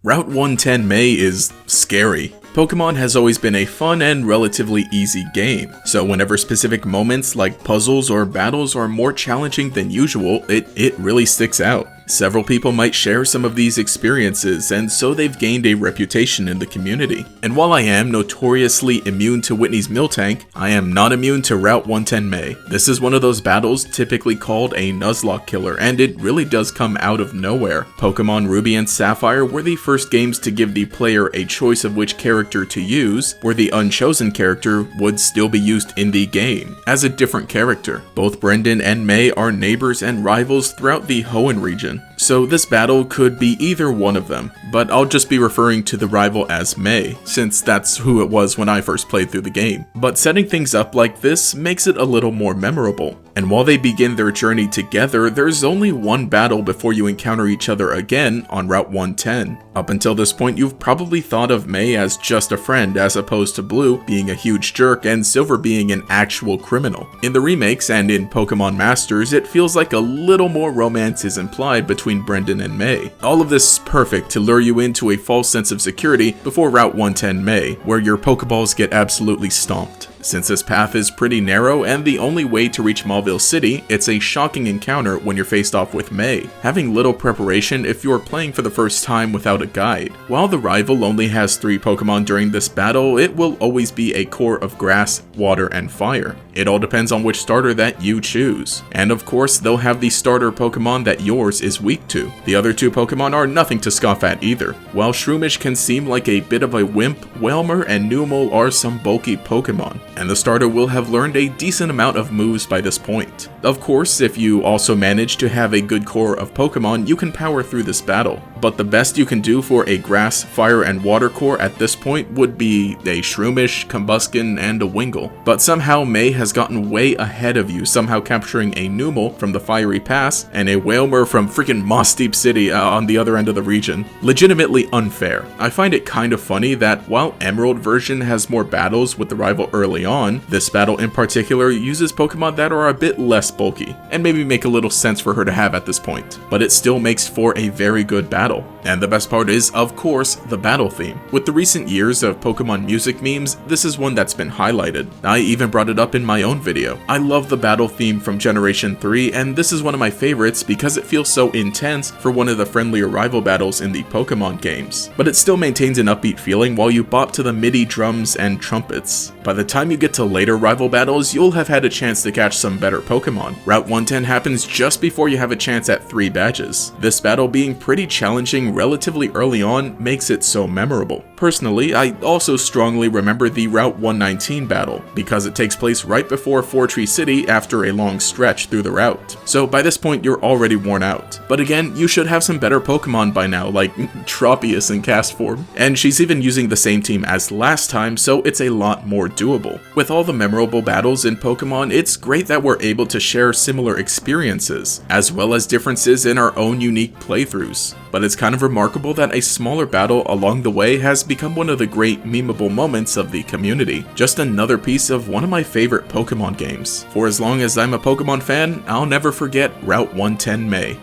Route 110 May is scary. Pokémon has always been a fun and relatively easy game, so whenever specific moments like puzzles or battles are more challenging than usual, it really sticks out. Several people might share some of these experiences, and so they've gained a reputation in the community. And while I am notoriously immune to Whitney's Miltank, I am not immune to Route 110 May. This is one of those battles typically called a Nuzlocke killer, and it really does come out of nowhere. Pokemon Ruby and Sapphire were the first games to give the player a choice of which character to use, where the unchosen character would still be used in the game, as a different character. Both Brendan and May are neighbors and rivals throughout the Hoenn region, so this battle could be either one of them, but I'll just be referring to the rival as May, since that's who it was when I first played through the game. But setting things up like this makes it a little more memorable. And while they begin their journey together, there's only one battle before you encounter each other again on Route 110. Up until this point, you've probably thought of May as just a friend, as opposed to Blue being a huge jerk and Silver being an actual criminal. In the remakes and in Pokemon Masters, it feels like a little more romance is implied between Brendan and May. All of this is perfect to lure you into a false sense of security before Route 110 May, where your Pokeballs get absolutely stomped. Since this path is pretty narrow and the only way to reach Mauville City, it's a shocking encounter when you're faced off with May, having little preparation if you're playing for the first time without a guide. While the rival only has 3 Pokemon during this battle, it will always be a core of grass, water, and fire. It all depends on which starter that you choose. And of course, they'll have the starter Pokemon that yours is weak to. The other 2 Pokemon are nothing to scoff at either. While Shroomish can seem like a bit of a wimp, Wailmer and Numel are some bulky Pokemon, and the starter will have learned a decent amount of moves by this point. Of course, if you also manage to have a good core of Pokemon, you can power through this battle. But the best you can do for a grass, fire, and water core at this point would be a Shroomish, Combusken, and a Wingull. But somehow May has gotten way ahead of you, somehow capturing a Numel from the Fiery Pass and a Wailmer from freaking Moss Deep City on the other end of the region. Legitimately unfair. I find it kind of funny that while Emerald version has more battles with the rival early on, this battle in particular uses Pokemon that are a bit less bulky, and maybe make a little sense for her to have at this point. But it still makes for a very good battle. And the best part is, of course, the battle theme. With the recent years of Pokemon music memes, this is one that's been highlighted. I even brought it up in my own video. I love the battle theme from Generation 3, and this is one of my favorites because it feels so intense for one of the friendlier rival battles in the Pokemon games. But it still maintains an upbeat feeling while you bop to the MIDI drums and trumpets. By the time you get to later rival battles, you'll have had a chance to catch some better Pokemon. Route 110 happens just before you have a chance at 3 badges. This battle being pretty challenging relatively early on makes it so memorable. Personally, I also strongly remember the Route 119 battle, because it takes place right before Fortree City after a long stretch through the route. So by this point, you're already worn out. But again, you should have some better Pokemon by now, like Tropius in cast form. And she's even using the same team as last time, so it's a lot more doable. With all the memorable battles in Pokemon, it's great that we're able to share similar experiences, as well as differences in our own unique playthroughs. But it's kind of remarkable that a smaller battle along the way has become one of the great memeable moments of the community. Just another piece of one of my favorite Pokemon games. For as long as I'm a Pokemon fan, I'll never forget Route 110 May.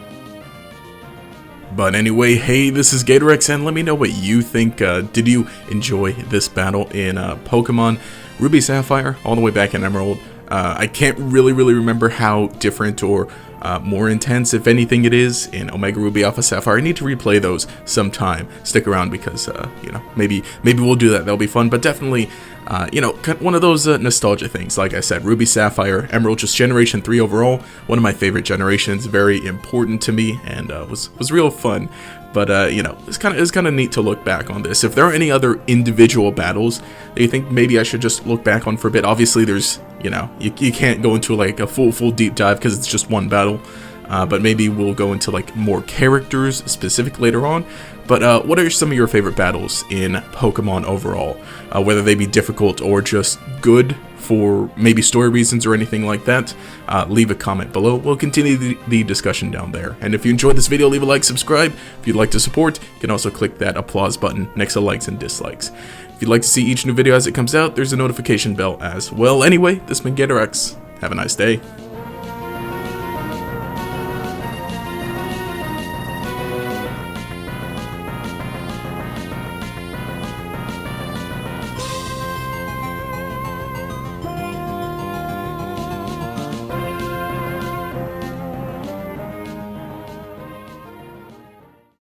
But anyway, hey, this is Gatorex, and let me know what you think. Did you enjoy this battle in Pokemon Ruby Sapphire all the way back in Emerald? I can't really remember how different or more intense, if anything, it is in Omega Ruby Alpha Sapphire. I need to replay those sometime. Stick around because, you know, maybe we'll do that. That'll be fun, but definitely, you know, one of those nostalgia things. Like I said, Ruby Sapphire, Emerald, just Generation 3 overall, one of my favorite generations, very important to me, and was real fun. But you know, it's kind of neat to look back on this. If there are any other individual battles that you think maybe I should just look back on for a bit, obviously there's, you know, you can't go into like a full deep dive because it's just one battle. But maybe we'll go into like more characters specific later on. But what are some of your favorite battles in Pokemon overall? Whether they be difficult or just good for maybe story reasons or anything like that, leave a comment below. We'll continue the discussion down there. And if you enjoyed this video, leave a like, subscribe. If you'd like to support, you can also click that applause button next to likes and dislikes. If you'd like to see each new video as it comes out, there's a notification bell as well. Anyway, this has been Gatorex. Have a nice day.